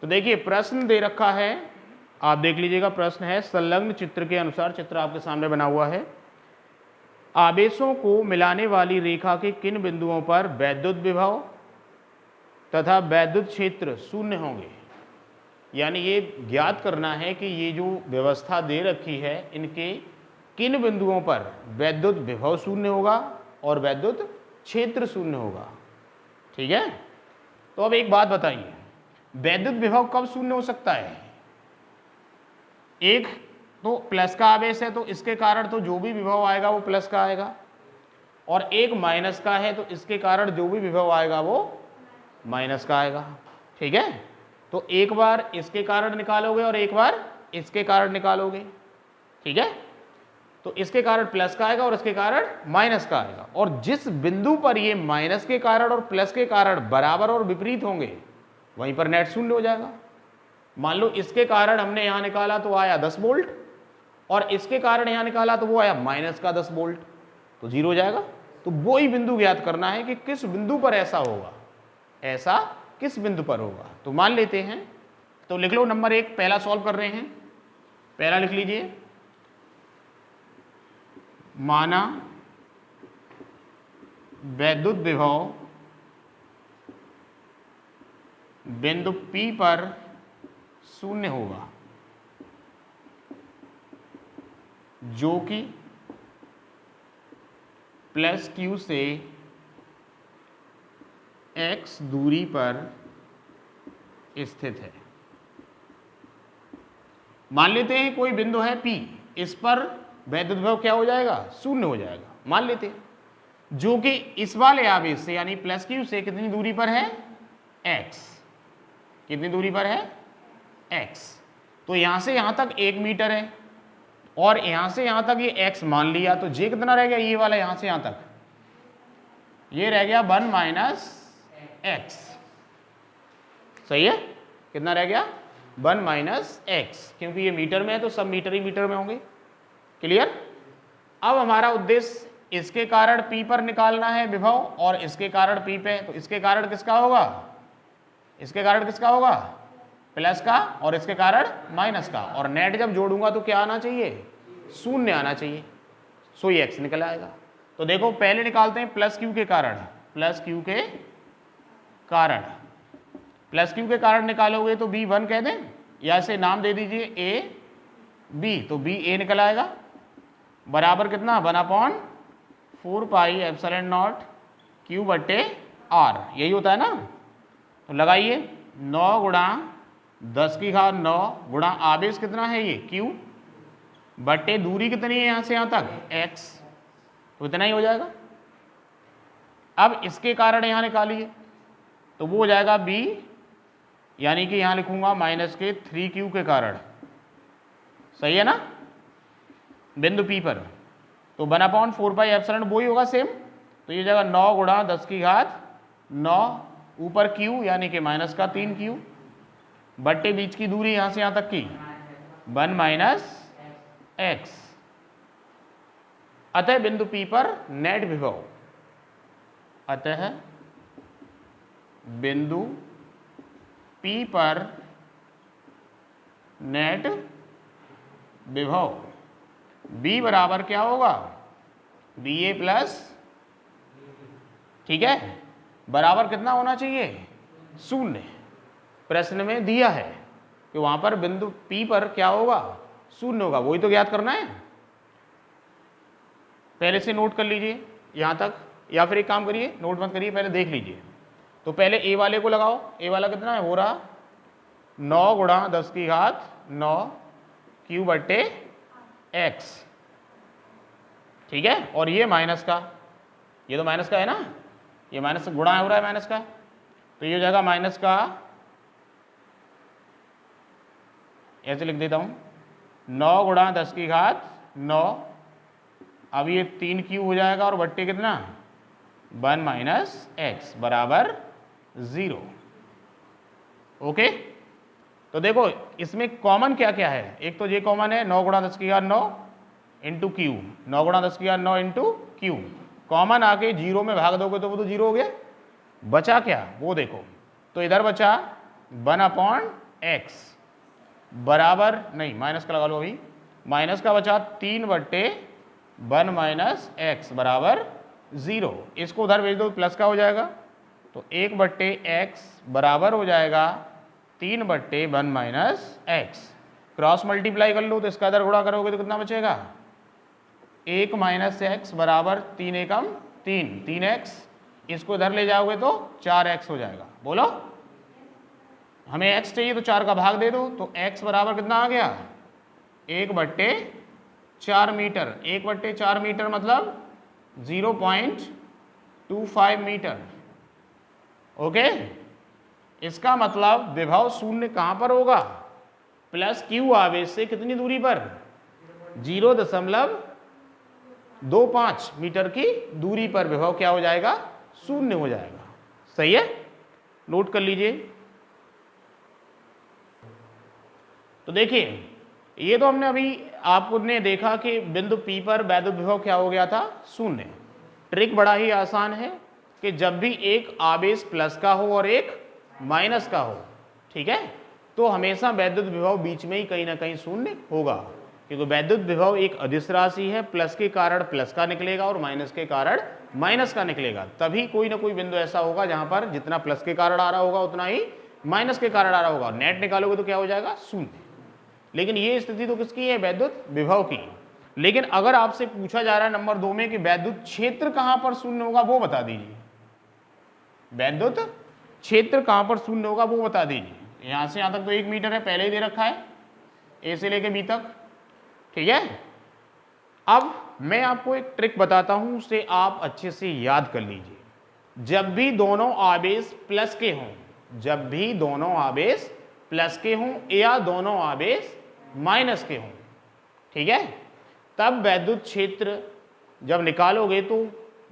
तो देखिए प्रश्न दे रखा है, आप देख लीजिएगा। प्रश्न है संलग्न चित्र के अनुसार, चित्र आपके सामने बना हुआ है। आवेशों को मिलाने वाली रेखा के किन बिंदुओं पर वैद्युत विभव तथा वैद्युत क्षेत्र शून्य होंगे। यानी ये ज्ञात करना है कि ये जो व्यवस्था दे रखी है इनके किन बिंदुओं पर वैद्युत विभव शून्य होगा और वैद्युत क्षेत्र शून्य होगा। ठीक है, तो अब एक बात बताइए, वैद्युत विभव कब शून्य हो सकता है। एक तो प्लस का आवेश है तो इसके कारण तो जो भी विभव आएगा वो प्लस का आएगा, और एक माइनस का है तो इसके कारण जो भी विभव आएगा वो माइनस का आएगा। ठीक है, तो एक बार इसके कारण निकालोगे और एक बार इसके कारण निकालोगे। ठीक है, तो इसके कारण प्लस का आएगा और इसके कारण माइनस का आएगा, और जिस बिंदु पर ये माइनस के कारण और प्लस के कारण बराबर और विपरीत होंगे वहीं पर नेट शून्य हो जाएगा। मान लो इसके कारण हमने यहां निकाला तो आया 10 वोल्ट, और इसके कारण यहां निकाला तो वो आया माइनस का 10 वोल्ट, तो 0 हो जाएगा। तो वो ही बिंदु ज्ञात करना है कि किस बिंदु पर ऐसा होगा, ऐसा किस बिंदु पर होगा। तो मान लेते हैं, तो लिख लो नंबर 1 पहला सॉल्व कर रहे हैं। पहला लिख लीजिए, माना वैद्युत विभव बिंदु P पर शून्य होगा, जो कि प्लस Q से x दूरी पर स्थित है। मान लेते हैं कोई बिंदु है P, इस पर वैद्युत विभव क्या हो जाएगा, शून्य हो जाएगा। मान लेते हैं जो कि इस वाले आवेश से यानी प्लस Q से कितनी दूरी पर है, x। कितनी दूरी पर है, x। तो यहां से यहां तक 1 मीटर है, और यहां से यहां तक ये x मान लिया, तो j कितना रह गया, ये वाला यहां से यहां तक ये रह गया 1 माइनस x। सही है, कितना रह गया, 1 माइनस x, क्योंकि ये मीटर में है तो सब मीटर ही मीटर में होंगे। क्लियर। अब हमारा उद्देश्य इसके कारण P पर निकालना है विभव, और इसके कारण P पे, तो इसके कारण किसका होगा, इसके कारण किसका होगा, प्लस का, और इसके कारण माइनस का, और नेट जब जोड़ूंगा तो क्या आना चाहिए, शून्य आना चाहिए। सो ये x निकल आएगा। तो देखो पहले निकालते हैं प्लस Q के कारण, प्लस Q के कारण, प्लस Q के कारण निकालोगे तो B1 कह दें, या इसे नाम दे दीजिए A B, तो B A निकल आएगा, बराबर कितना 1/4 पाई एप्सिलॉन नॉट Q बट्टे R, यही होता है ना। तो लगाइए 9 गुणा 10 की घात 9 गुणा आवेश कितना है ये Q बट्टे दूरी कितनी है यहां से यहां तक x, तो इतना ही हो जाएगा। अब इसके कारण यहां निकालिए तो वो हो जाएगा B, यानी कि यहां लिखूंगा माइनस के 3Q के कारण। सही है ना, बिंदु P पर। तो 1/4 पाई एप्सिलॉन वो ही होगा सेम, तो ये जाएगा 9 गुणा 10 की घात 9 ऊपर Q यानी कि माइनस का 3Q बट्टे बीच की दूरी यहां से यहां तक की 1 माइनस x। अतः बिंदु P पर नेट विभव, अतः बिंदु P पर नेट विभव B बराबर क्या होगा, BA प्लस, ठीक है, बराबर कितना होना चाहिए, शून्य। प्रश्न में दिया है कि वहां पर बिंदु P पर क्या होगा, शून्य होगा, वही तो ज्ञात करना है। पहले से नोट कर लीजिए यहां तक, या फिर एक काम करिए नोट मत करिए, पहले देख लीजिए। तो पहले A वाले को लगाओ, A वाला कितना है, हो रहा 9 गुणा 10 की घात 9 Q बट्टे x, ठीक है, और ये माइनस का, ये तो माइनस का है ना, ये माइनस गुणा हो रहा है माइनस का, तो ये हो जाएगा माइनस का, ऐसे लिख देता हूं 9 गुणा 10 की घात 9, अब ये 3Q हो जाएगा और बट्टे कितना 1 माइनस x बराबर 0। ओके, तो देखो इसमें कॉमन क्या क्या है, एक तो ये कॉमन है 9 गुणा 10 की घात 9 इंटू Q, 9 गुणा 10 की घात 9 इंटू Q, कॉमन आके 0 में भाग दोगे तो वो तो 0 हो गया। बचा क्या वो देखो, तो इधर बचा 1/4 एक्स बराबर, नहीं माइनस का लगा लो अभी, माइनस का बचा 3/1 माइनस एक्स बराबर 0। इसको उधर भेज दो प्लस का हो जाएगा, तो 1/x बराबर हो जाएगा 3/1 माइनस एक्स। क्रॉस मल्टीप्लाई कर लो तो इसका इधर गुणा करोगे तो कितना बचेगा, 1 माइनस एक्स बराबर 3 एकम 3, 3x। इसको इधर ले जाओगे तो 4x हो जाएगा। बोलो, हमें x चाहिए तो 4 का भाग दे दो, तो x बराबर कितना आ गया, 1/4 मीटर। 1/4 मीटर मतलब 0.25 मीटर। ओके, इसका मतलब विभव शून्य कहां पर होगा, प्लस क्यू आवेश से कितनी दूरी पर, 0.25 मीटर की दूरी पर विभव क्या हो जाएगा, शून्य हो जाएगा। सही है, नोट कर लीजिए। तो देखिए, ये तो हमने अभी आपको ने देखा कि बिंदु P पर वैद्युत विभव क्या हो गया था, शून्य। ट्रिक बड़ा ही आसान है कि जब भी एक आवेश प्लस का हो और एक माइनस का हो, ठीक है, तो हमेशा वैद्युत विभव बीच में ही कहीं ना कहीं शून्य होगा, क्योंकि वैद्युत विभव एक अदिश राशि है, प्लस के कारण प्लस का निकलेगा और माइनस के कारण माइनस का निकलेगा। तभी कोई ना कोई बिंदु ऐसा होगा जहां पर जितना प्लस के कारण आ रहा होगा उतना ही माइनस के कारण आ रहा होगा। नेट निकालोगे तो क्या हो जाएगा, शून्य। लेकिन ये स्थिति तो किसकी है, वैद्युत विभव की। लेकिन अगर आपसे पूछा जा रहा है नंबर 2 में कि वैद्युत क्षेत्र कहां पर शून्य होगा, वो बता दीजिए। वैद्युत क्षेत्र कहां पर शून्य होगा वो बता दीजिए। यहां से यहां तक तो 1 मीटर है, पहले ही दे रखा है, ए से लेके बी तक, ठीक है। अब मैं आपको एक ट्रिक बताता हूं, उसे आप अच्छे से याद कर लीजिए। जब भी दोनों आवेश प्लस के हों, जब भी दोनों आवेश प्लस के हों या दोनों आवेश माइनस के हों, ठीक है, तब वैद्युत क्षेत्र जब निकालोगे तो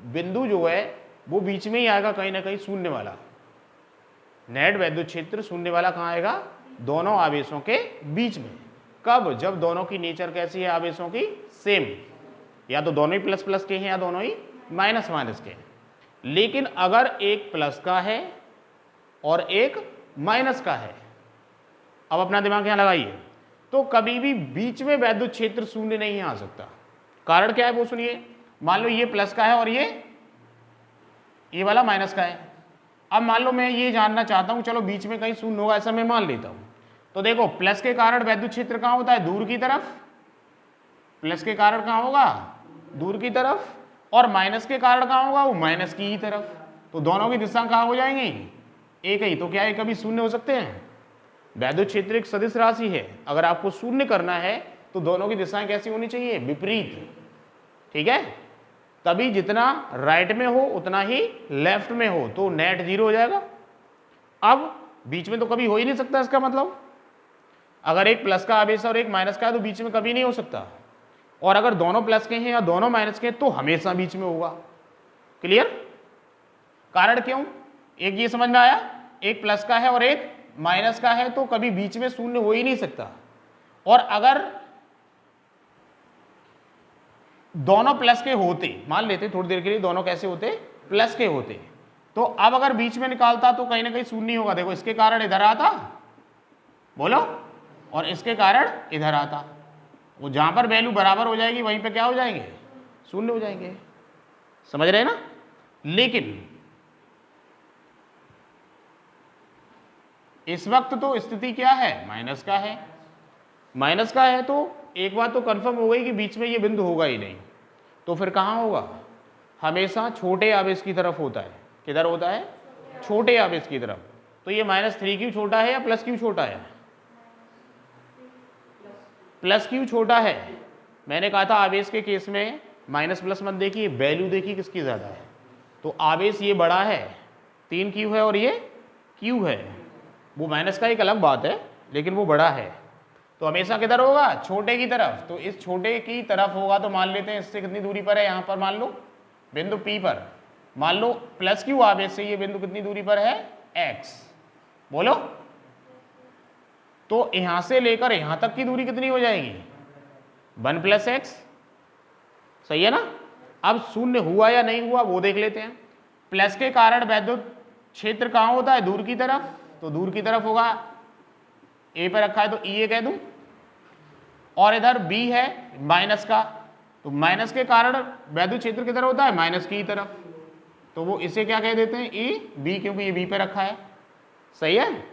बिंदु जो है वो बीच में ही आएगा, कहीं ना कहीं शून्य वाला। नेट वैद्युत क्षेत्र शून्य वाला कहाँ आएगा, दोनों आवेशों के बीच में। कब, जब दोनों की नेचर कैसी है आवेशों की, सेम, या तो दोनों ही प्लस प्लस के हैं या दोनों ही माइनस माइनस के हैं। लेकिन अगर एक प्लस का है और एक माइनस का है, अब अपना दिमाग यहां लगाइए, तो कभी भी बीच में वैद्युत क्षेत्र शून्य नहीं आ सकता। कारण क्या है वो सुनिए। मान लो ये प्लस का है और ये वाला माइनस का है। अब मान लो मैं ये जानना चाहता हूं, चलो बीच में कहीं शून्य होगा ऐसा मैं मान लेता हूं, तो देखो प्लस के कारण वैद्युत क्षेत्र कहां होता है, दूर की तरफ। प्लस के कारण कहां होगा, दूर की तरफ, और माइनस के कारण कहां होगा, वो माइनस की ही तरफ। तो दोनों की दिशा कहां हो जाएंगी, एक ही। तो क्या ये कभी शून्य हो सकते हैं। वैद्युत क्षेत्र एक सदिश राशि है, अगर आपको शून्य करना है तो दोनों की दिशाएं कैसी होनी चाहिए, विपरीत, ठीक है। तभी जितना राइट में हो उतना ही लेफ्ट में हो, तो नेट 0 हो जाएगा। अब बीच में तो कभी हो ही नहीं सकता, इसका मतलब अगर एक प्लस का आवेश और एक माइनस का है तो बीच में कभी नहीं हो सकता, और अगर दोनों प्लस के हैं या दोनों माइनस के हैं तो हमेशा बीच में होगा। क्लियर। कारण क्यों, एक ये समझ में आया, एक प्लस का है और एक माइनस का है तो कभी बीच में शून्य हो ही नहीं सकता। और अगर दोनों प्लस के होते, मान लेते थोड़ी देर के लिए दोनों कैसे होते, प्लस के होते, तो अब अगर बीच में निकालता तो कहीं ना कहीं शून्य होगा। देखो इसके कारण इधर आता, बोलो, और इसके कारण इधर आता, वो जहां पर वैल्यू बराबर हो जाएगी वहीं पे क्या हो जाएंगे, शून्य हो जाएंगे। समझ रहे ना। लेकिन इस वक्त तो स्थिति क्या है, माइनस का है। माइनस का है तो एक बात तो कंफर्म हो गई कि बीच में ये बिंदु होगा ही नहीं, तो फिर कहां होगा, हमेशा छोटे आवेश की तरफ होता है। किधर होता है, छोटे आवेश की तरफ। तो ये -3 क्यों छोटा है या प्लस क्यों छोटा है, प्लस क्यों छोटा है। मैंने कहा था आवेश के केस में माइनस प्लस मत देखिए, वैल्यू देखिए किसकी ज्यादा है। तो आवेश ये बड़ा है, 3 क्यू है और ये क्यू है, वो माइनस का एक अलग बात है, लेकिन वो बड़ा है, तो हमेशा किधर होगा, छोटे की तरफ। तो इस छोटे की तरफ होगा तो मान लेते हैं इससे कितनी दूरी पर है, यहां पर मान लो बिंदु P पर, मान लो प्लस क्यू आवेश से ये बिंदु कितनी दूरी पर है, x। बोलो, तो यहां से लेकर यहां तक की दूरी कितनी हो जाएगी, 1 + x। सही है ना। अब शून्य हुआ या नहीं हुआ वो देख लेते हैं। प्लस के कारण वैद्युत क्षेत्र कहां होता है, दूर की तरफ, तो दूर की तरफ होगा ए पे रखा है तो ई ए कह दूं, और इधर बी है माइनस का, तो माइनस के कारण वैद्युत क्षेत्र किधर होता है, माइनस की तरफ, तो वो इसे क्या कह देते हैं, ई बी, क्योंकि ये बी पे रखा है। सही है।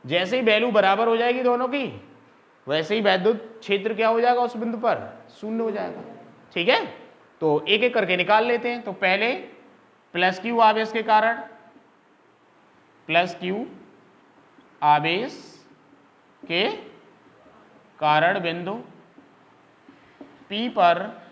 जैसे ही वैल्यू बराबर हो जाएगी दोनों की, वैसे ही वैद्युत क्षेत्र क्या हो जाएगा उस बिंदु पर, शून्य हो जाएगा। ठीक है, तो एक एक करके निकाल लेते हैं। तो पहले प्लस क्यू आवेश के कारण, प्लस क्यू आवेश के कारण बिंदु P पर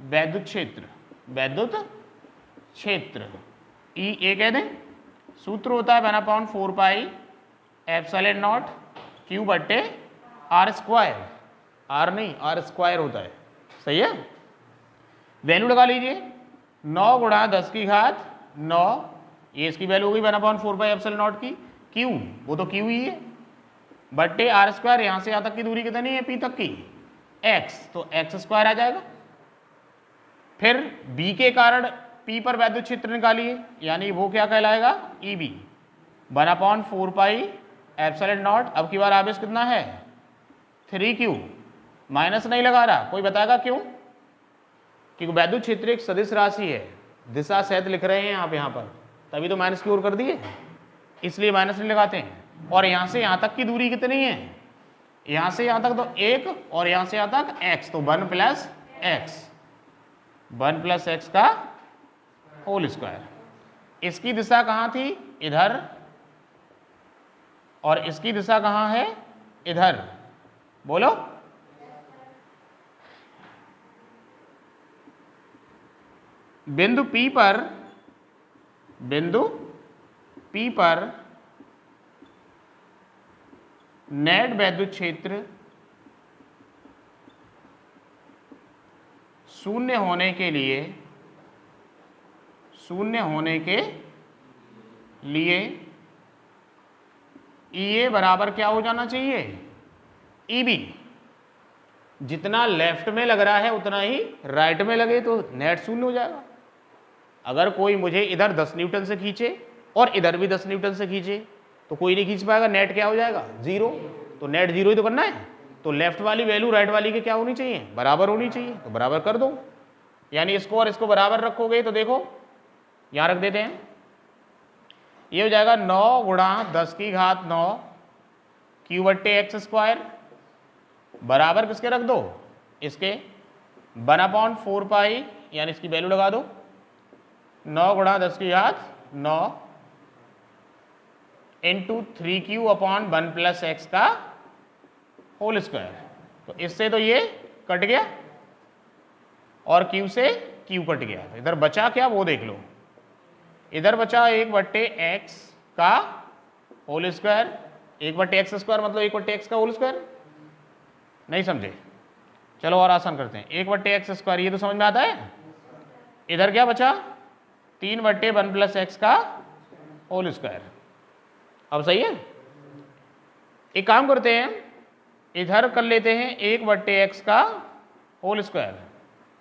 वैद्युत क्षेत्र, वैद्युत क्षेत्र ई ए कह दें, सूत्र होता है 1/4 पाई एप्सिलॉन नॉट क्यू बट्टे आर स्क्वायर, आर नहीं आर स्क्वायर होता है। सही है। वैल्यू लगा लीजिए, 9 × 10 की घात 9, ये इसकी वैल्यू होगी 1/4 पाई एप्सिलॉन नॉट की, क्यू वो तो क्यू ही है, बट्टे आर स्क्वायर, यहां से यहां तक की दूरी कितनी है, पी तक की, एक्स, तो एक्स स्क्वायर आ जाएगा। फिर बी के कारण पी पर वैद्युत क्षेत्र निकालिए, यानी वो क्या कहलाएगा, e b, 1/4 pi epsilon naught. अब की बार आवेश कितना है, 3q, माइनस नहीं लगा रहा, कोई बताएगा क्यों, क्योंकि वैद्युत क्षेत्र एक सदिश राशि है, दिशा सहित लिख रहे हैं आप यहाँ पर, तभी तो माइनस की ओर कर दिए, इसलिए माइनस नहीं लगाते हैं। और यहां से यहां तक की दूरी कितनी है, यहां से यहां तक तो 1, और यहां से यहां तक x, तो 1 + x, 1 + x का होल स्क्वायर। इसकी दिशा कहां थी, इधर, और इसकी दिशा कहां है, इधर, बोलो। बिंदु P पर, बिंदु P पर नेट वैद्युत क्षेत्र शून्य होने के लिए, शून्य होने के लिए EA बराबर क्या हो जाना चाहिए, EB। जितना लेफ्ट में लग रहा है उतना ही राइट में लगे तो नेट शून्य हो जाएगा। अगर कोई मुझे इधर 10 न्यूटन से खींचे और इधर भी 10 न्यूटन से खींचे तो कोई नहीं खींच पाएगा, नेट क्या हो जाएगा, 0। तो नेट 0 ही तो करना है, तो लेफ्ट वाली वैल्यू राइट वाली के क्या होनी चाहिए, बराबर होनी चाहिए, तो बराबर कर दो। यानी इसको और इसको बराबर रखोगे तो देखो यहां रख देते हैं, ये हो जाएगा 9 × 10 की घात 9 क्यू बट्टे एक्स स्क्वायर, बराबर किसके रख दो, इसके 1/4 पाई, यानी इसकी वैल्यू लगा दो, 9 × 10 की घात 9 इंटू 3q अपॉन 1 + x का होल स्क्वायर। तो इससे तो ये कट गया और q से q कट गया, तो इधर बचा क्या वो देख लो, इधर बचा 1/x का होल स्क्वायर, 1/x स्क्वायर मतलब 1/x का होल स्क्वायर, नहीं समझे, चलो और आसान करते हैं, 1/x स्क्वायर, ये तो समझ में आता है। इधर क्या बचा, 3/1 + x का होल स्क्वायर। अब सही है। एक काम करते हैं, इधर कर लेते हैं 1/x का होल स्क्वायर,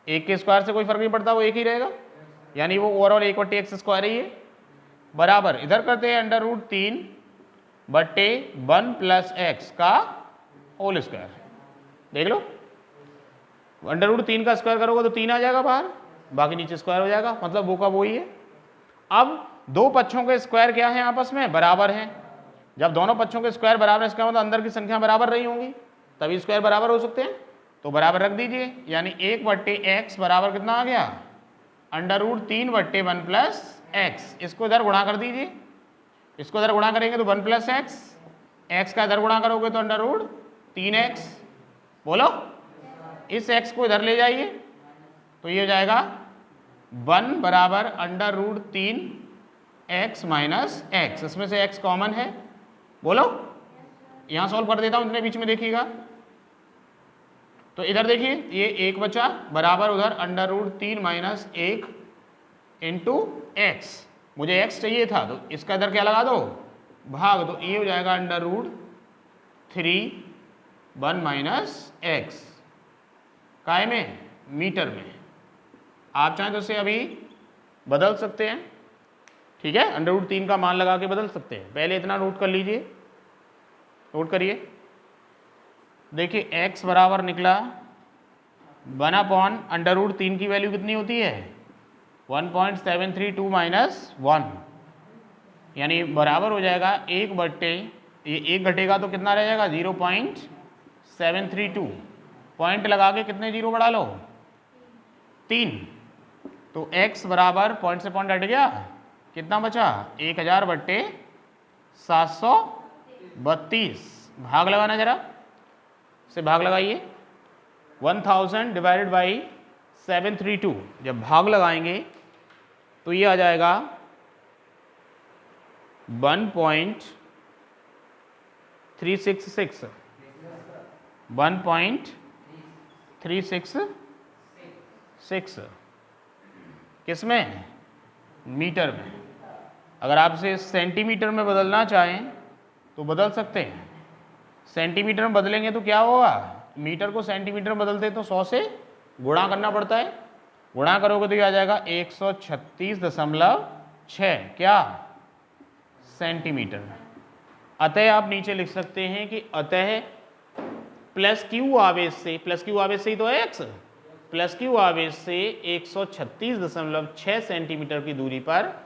एक के स्क्वायर से कोई फर्क नहीं पड़ता, वो एक ही रहेगा, यानी वो ओवरऑल 1/x स्क्वायर ही है, बराबर इधर करते हैं √3/1 + x का होल स्क्वायर। देख लो, √3 का स्क्वायर करोगे तो 3 आ जाएगा बाहर, बाकी नीचे स्क्वायर हो जाएगा, मतलब वो का वो ही है। अब दो पक्षों के स्क्वायर क्या है, आपस में बराबर हैं, जब दोनों पक्षों के स्क्वायर बराबर है इसका मतलब अंदर की संख्या बराबर रही होंगी, तभी स्क्वायर बराबर हो सकते हैं, तो बराबर रख दीजिए, यानी 1/x बराबर कितना आ गया, √3/1 + x। इसको इधर गुणा कर दीजिए, इसको इधर गुणा करेंगे तो 1 + x, x का इधर गुणा करोगे तो √3x, बोलो, इस x को इधर ले जाइए तो ये हो जाएगा 1 बराबर √3x - x, इसमें से x कॉमन है, बोलो, यहां सॉल्व कर देता हूं, इतने बीच में देखिएगा, तो इधर देखिए ये 1 बचा, बराबर उधर √3 - 1 इंटू x, मुझे x चाहिए था तो इसका इधर क्या लगा दो, भाग दो, ये हो जाएगा √3 - x, काय में, मीटर में। आप चाहें तो इसे अभी बदल सकते हैं, ठीक है, √3 का मान लगा के बदल सकते हैं, पहले इतना नोट कर लीजिए, नोट करिए। देखिए x बराबर निकला 1/√3 की वैल्यू कितनी होती है 1.732 माइनस 1, यानी बराबर हो जाएगा 1/, ये 1 घटेगा तो कितना रह जाएगा 0.732, पॉइंट लगा के कितने जीरो बढ़ा लो 3, तो x बराबर पॉइंट से पॉइंट हट गया, कितना बचा 1000/732, भाग लगाना जरा से भाग लगाइए 1000 डिवाइडेड बाई 732, जब भाग लगाएंगे तो ये आ जाएगा 1.366, 1.366 किसमें मीटर में। अगर आप इसे सेंटीमीटर में बदलना चाहें तो बदल सकते हैं, सेंटीमीटर में बदलेंगे तो क्या होगा, मीटर को सेंटीमीटर में बदलते तो 100 से गुणा करना पड़ता है, गुणा करोगे तो ये आ जाएगा 136.6 क्या सेंटीमीटर। अतः आप नीचे लिख सकते हैं कि अतः प्लस क्यू आवेश से, प्लस क्यू आवेश से ही तो है x, प्लस क्यू आवेश से 136.6 सेंटीमीटर की दूरी पर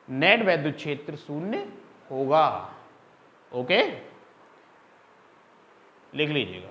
नेट वैद्युत क्षेत्र 0 होगा। ओके, लिख लीजिएगा।